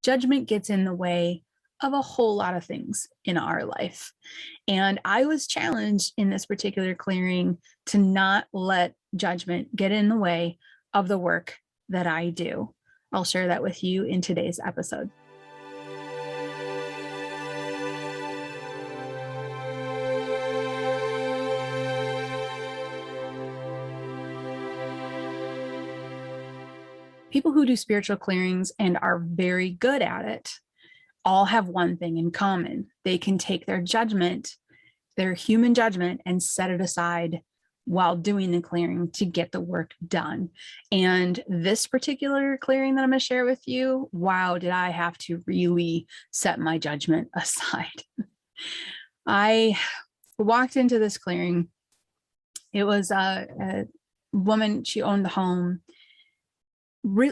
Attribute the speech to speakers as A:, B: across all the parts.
A: judgment gets in the way of a whole lot of things in our life. And I was challenged in this particular clearing to not let judgment get in the way of the work that I do. I'll share that with you in today's episode. People who do spiritual clearings and are very good at it all have one thing in common. They can take their judgment, their human judgment, and set it aside while doing the clearing to get the work done. And this particular clearing that I'm going to share with you, wow, did I have to really set my judgment aside. I walked into this clearing. It was a woman, she owned the home.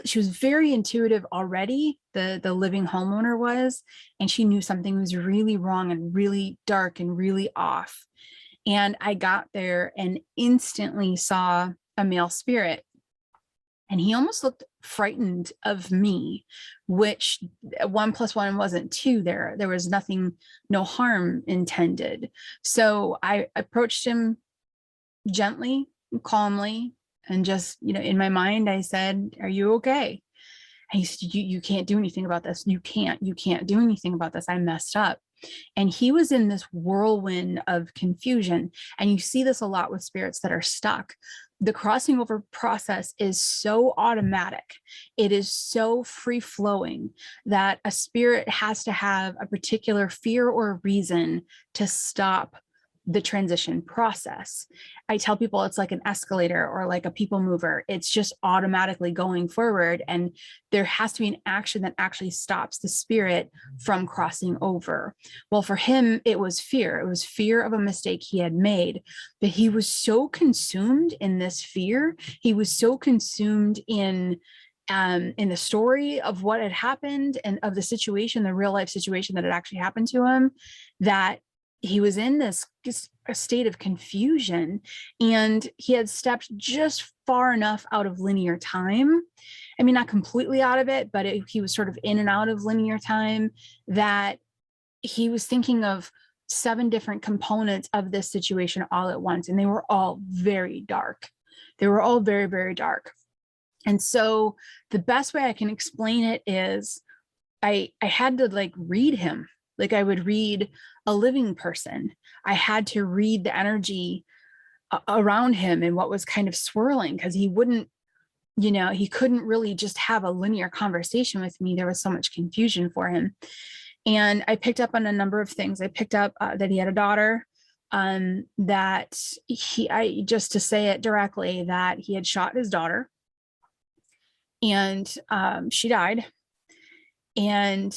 A: She was very intuitive already, the living homeowner was, and she knew something was really wrong and really dark and really off. And I got there and instantly saw a male spirit, and he almost looked frightened of me, which 1 + 1 wasn't 2 there. There was nothing, no harm intended. So I approached him gently, calmly, and just, in my mind, I said, "Are you okay?" And he said, you can't do anything about this. You can't do anything about this. I messed up. And he was in this whirlwind of confusion. And you see this a lot with spirits that are stuck. The crossing over process is so automatic. It is so free flowing that a spirit has to have a particular fear or reason to stop the transition process. I tell people it's like an escalator or like a people mover. It's just automatically going forward. And there has to be an action that actually stops the spirit from crossing over. Well, for him, it was fear. It was fear of a mistake he had made. But he was so consumed in this fear. He was so consumed in the story of what had happened and of the situation, the real life situation that had actually happened to him, that he was in this a state of confusion, and he had stepped just far enough out of linear time. I mean, not completely out of it, but he was sort of in and out of linear time, that he was thinking of 7 different components of this situation all at once. And they were all very dark. They were all very, very dark. And so the best way I can explain it is I had to read him. Like I would read a living person. I had to read the energy around him and what was kind of swirling, because he wouldn't, he couldn't really just have a linear conversation with me. There was so much confusion for him. And I picked up on a number of things. I picked up that he had a daughter, that just to say it directly, that he had shot his daughter, and she died. And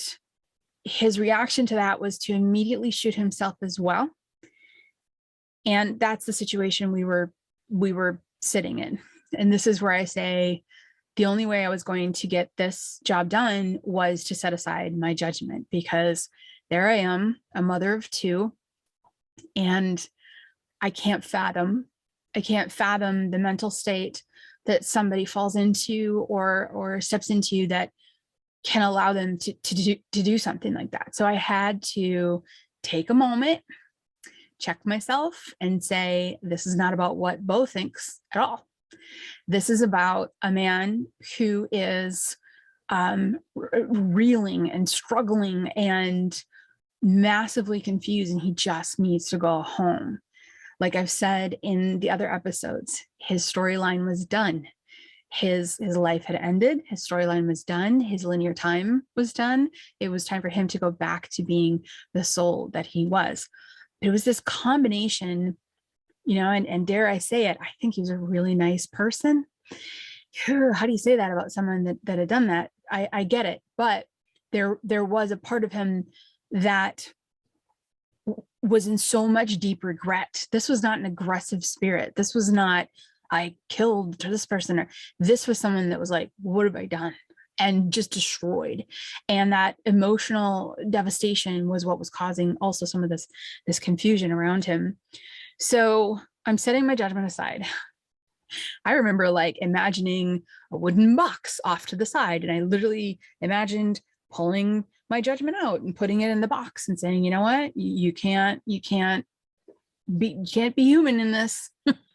A: his reaction to that was to immediately shoot himself as well. And that's the situation we were sitting in. And this is where I say the only way I was going to get this job done was to set aside my judgment, because there I am, a mother of 2, and I can't fathom the mental state that somebody falls into or steps into that can allow them to do something like that. So I had to take a moment, check myself, and say, this is not about what Bo thinks at all. This is about a man who is reeling and struggling and massively confused, and he just needs to go home. Like I've said in the other episodes, his storyline was done. His life had ended. His storyline was done. His linear time was done. It was time for him to go back to being the soul that he was. It was this combination, and dare I say it, I think he was a really nice person. How do you say that about someone that had done that? I get it, but there was a part of him that was in so much deep regret. This was not an aggressive spirit. This was not, I killed this person. This was someone that was like, what have I done? And just destroyed. And that emotional devastation was what was causing also some of this confusion around him. So I'm setting my judgment aside. I remember imagining a wooden box off to the side, and I literally imagined pulling my judgment out and putting it in the box and saying, you know what, you can't be human in this.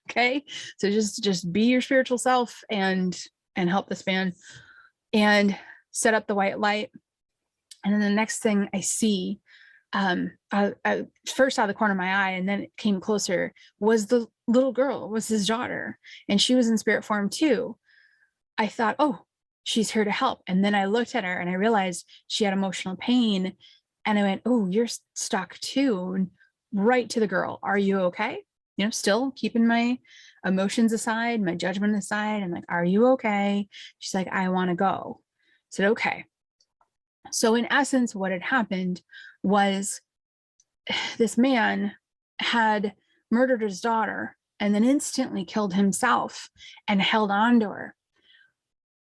A: Okay. So just be your spiritual self and help this man, and set up the white light. And then the next thing I see, I first out of the corner of my eye, and then it came closer, was the little girl, was his daughter, and she was in spirit form too. I thought, oh, she's here to help. And then I looked at her and I realized she had emotional pain. And I went, oh, you're stuck too. And right to the girl, are you okay? You know, still keeping my emotions aside, my judgment aside. I'm like, are you okay? She's like, I want to go. I said, okay. So in essence, what had happened was this man had murdered his daughter and then instantly killed himself and held on to her.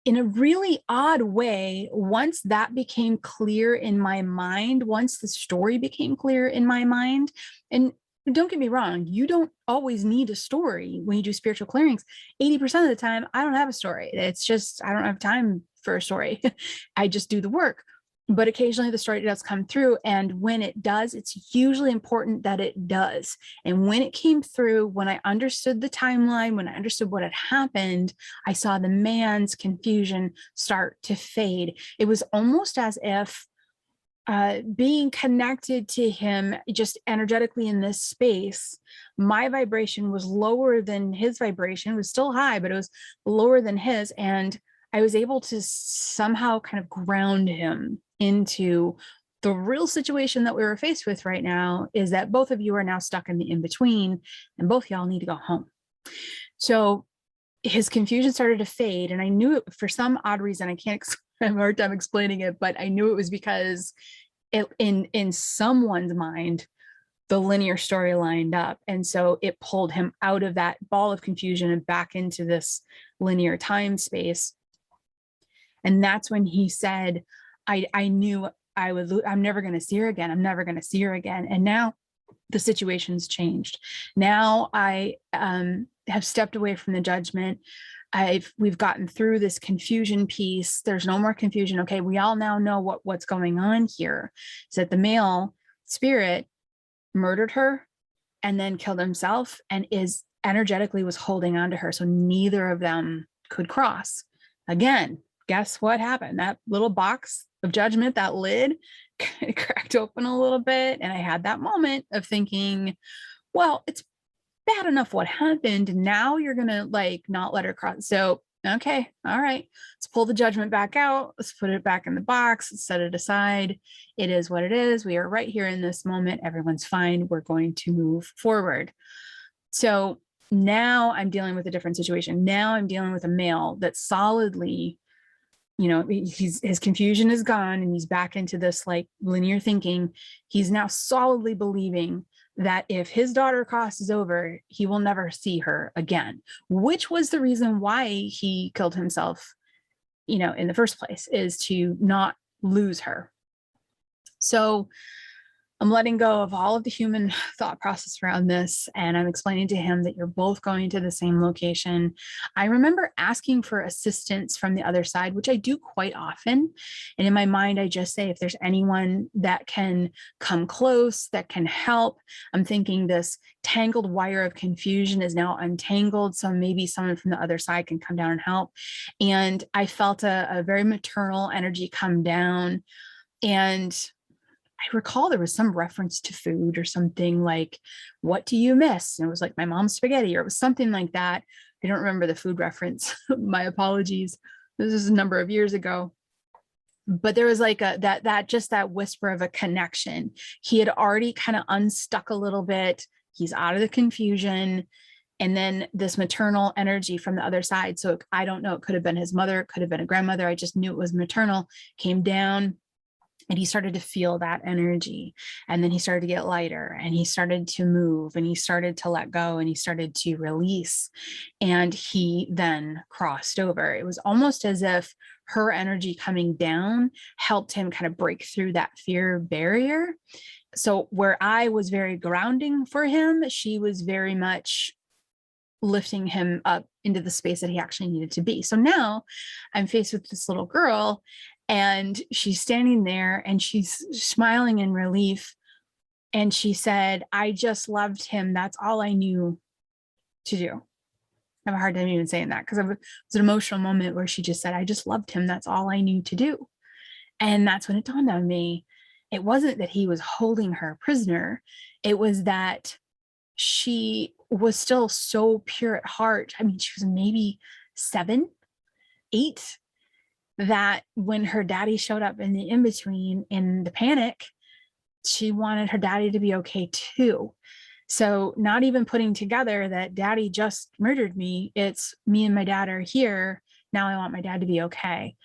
A: In a really odd way, once that became clear in my mind, once the story became clear in my mind, and don't get me wrong, you don't always need a story when you do spiritual clearings. 80% of the time, I don't have a story. It's just, I don't have time for a story. I just do the work. But occasionally the story does come through. And when it does, it's usually important that it does. And when it came through, when I understood the timeline, when I understood what had happened, I saw the man's confusion start to fade. It was almost as if being connected to him just energetically in this space, my vibration was lower than his vibration. It was still high, but it was lower than his. And I was able to somehow kind of ground him into the real situation that we were faced with right now, is that both of you are now stuck in the in-between and both y'all need to go home. So his confusion started to fade, and I knew it for some odd reason. I have a hard time explaining it, but I knew it was because in someone's mind, the linear story lined up. And so it pulled him out of that ball of confusion and back into this linear time space. And that's when he said, I knew I'm never going to see her again. I'm never going to see her again. And now the situation's changed. Now I have stepped away from the judgment. We've gotten through this confusion piece. There's no more confusion. Okay, we all now know what's going on here. Is that the male spirit murdered her and then killed himself, and is energetically was holding on to her. So neither of them could cross. Again, guess what happened? That little box of judgment, that lid cracked open a little bit. And I had that moment of thinking, well, it's bad enough what happened. Now you're going to like not let her cross. So, okay. All right. Let's pull the judgment back out. Let's put it back in the box. Let's set it aside. It is what it is. We are right here in this moment. Everyone's fine. We're going to move forward. So now I'm dealing with a different situation. Now I'm dealing with a male that solidly, you know, his confusion is gone and he's back into this like linear thinking. He's now solidly believing that if his daughter crosses over, he will never see her again, which was the reason why he killed himself, you know, in the first place, is to not lose her. So I'm letting go of all of the human thought process around this, and I'm explaining to him that you're both going to the same location. I remember asking for assistance from the other side, which I do quite often. And in my mind, I just say, if there's anyone that can come close, that can help. I'm thinking this tangled wire of confusion is now untangled, so maybe someone from the other side can come down and help. And I felt a very maternal energy come down, and I recall there was some reference to food or something like, what do you miss? And it was like my mom's spaghetti, or it was something like that. I don't remember the food reference. My apologies. This is a number of years ago. But there was like that whisper of a connection. He had already kind of unstuck a little bit. He's out of the confusion. And then this maternal energy from the other side. So I don't know, it could have been his mother, it could have been a grandmother. I just knew it was maternal, came down. And he started to feel that energy. And then he started to get lighter, and he started to move, and he started to let go, and he started to release. And he then crossed over. It was almost as if her energy coming down helped him kind of break through that fear barrier. So where I was very grounding for him, she was very much lifting him up into the space that he actually needed to be. So now I'm faced with this little girl, And she's standing there and she's smiling in relief. And she said, I just loved him. That's all I knew to do. I have a hard time even saying that because it was an emotional moment where she just said, I just loved him. That's all I knew to do. And that's when it dawned on me. It wasn't that he was holding her prisoner. It was that she was still so pure at heart. I mean, she was maybe 7, 8, that when her daddy showed up in the in-between in the panic, she wanted her daddy to be okay too. So not even putting together that daddy just murdered me, it's me and my dad are here. Now I want my dad to be okay.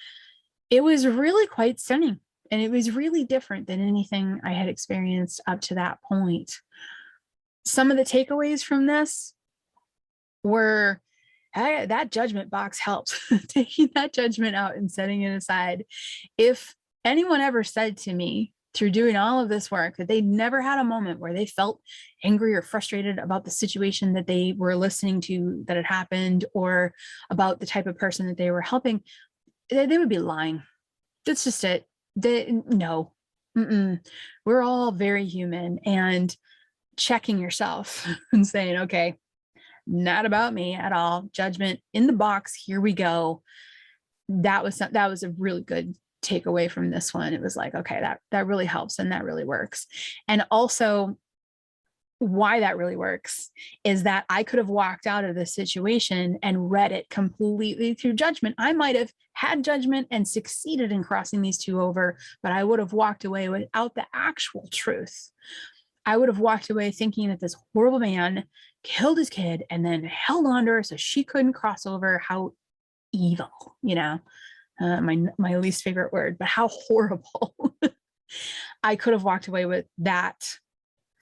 A: It was really quite stunning. And it was really different than anything I had experienced up to that point. Some of the takeaways from this were, that judgment box helps. Taking that judgment out and setting it aside. If anyone ever said to me through doing all of this work that they never had a moment where they felt angry or frustrated about the situation that they were listening to that had happened, or about the type of person that they were helping, they would be lying. That's just it. No. We're all very human, and checking yourself and saying, okay, not about me at all. Judgment in the box. Here we go. That was a really good takeaway from this one. It was like, okay, that really helps and that really works. And also, why that really works is that I could have walked out of this situation and read it completely through judgment. I might have had judgment and succeeded in crossing these two over, but I would have walked away without the actual truth. I would have walked away thinking that this horrible man killed his kid and then held on to her so she couldn't cross over. How evil, my least favorite word, but how horrible. I could have walked away with that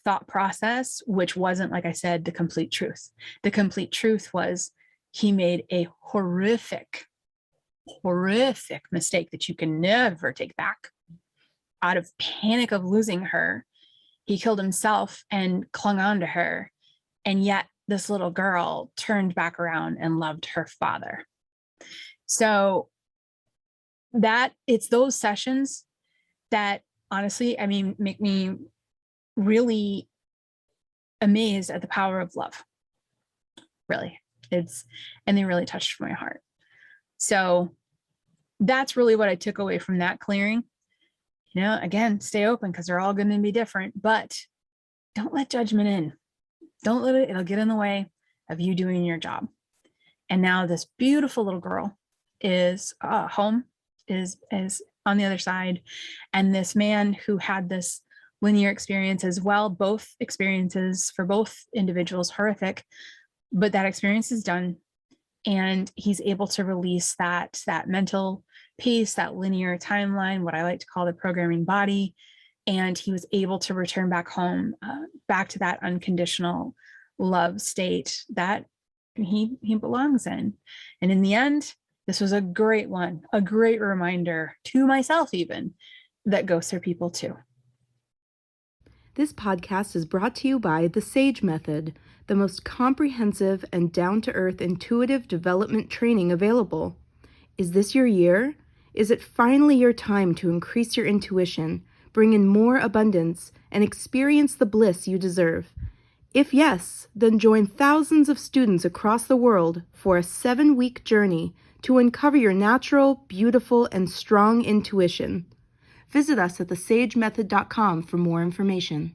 A: thought process, which wasn't, like I said, the complete truth. The complete truth was he made a horrific mistake that you can never take back. Out of panic of losing her, he killed himself and clung on to her. And yet this little girl turned back around and loved her father. So that it's those sessions that honestly, I mean, make me really amazed at the power of love. Really. And they really touched my heart. So that's really what I took away from that clearing. Again, stay open because they're all going to be different, but don't let judgment in. Don't let it'll get in the way of you doing your job. And now this beautiful little girl is home, is on the other side. And this man who had this linear experience as well, both experiences for both individuals, horrific, but that experience is done. And he's able to release that mental piece, that linear timeline, what I like to call the programming body. And he was able to return back home, back to that unconditional love state that he belongs in. And in the end, this was a great one, a great reminder to myself even, that ghosts are people too.
B: This podcast is brought to you by the SAGE Method, the most comprehensive and down-to-earth intuitive development training available. Is this your year? Is it finally your time to increase your intuition, bring in more abundance, and experience the bliss you deserve? If yes, then join thousands of students across the world for a 7-week journey to uncover your natural, beautiful, and strong intuition. Visit us at thesagemethod.com for more information.